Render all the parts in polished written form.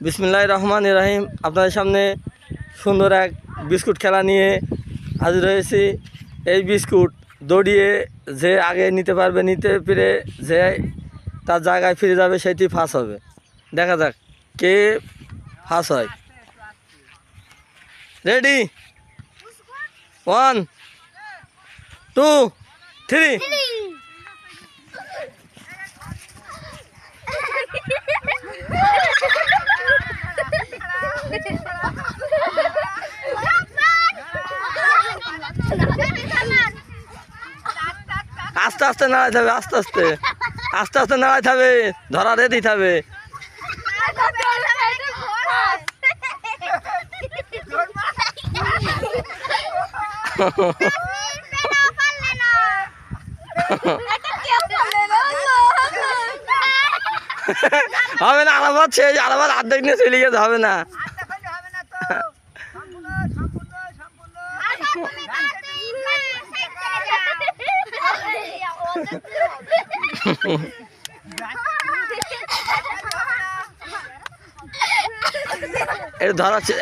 বিসমিল্লাহির রহমানির রহিম। আপনাদের সামনে সুন্দর এক বিস্কুট খেলা নিয়ে হাজির হয়েছি। এই বিস্কুট দৌড়িয়ে যে আগে নিতে পারবে, নিতে পেরে যে তার জায়গায় ফিরে যাবে সেটি ফার্স্ট হবে। দেখা যাক কে ফার্স্ট হয়। রেডি, 1 2 3। আস্তে আস্তে নাড়াইতে হবে, আস্তে আস্তে আস্তে আস্তে নাড়াইতে হবে, ধরা রেডি হবে। হবে না, আলাবার শেষ, আলাবার অর্ধেক নিয়ে চলে গেছে, হবে না।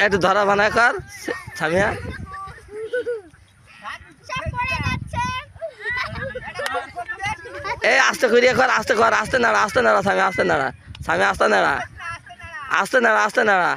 একটু ধরা বানায় কর সামিয়া। এই আস্তে করিয়া কর, আস্তে কর, আস্তে নাড়া, আস্তে নাড়া সামিয়া, আস্তে নাড়া সামিয়া, আস্তে নাড়া, আস্তে নাড়া, আস্তে নাড়া।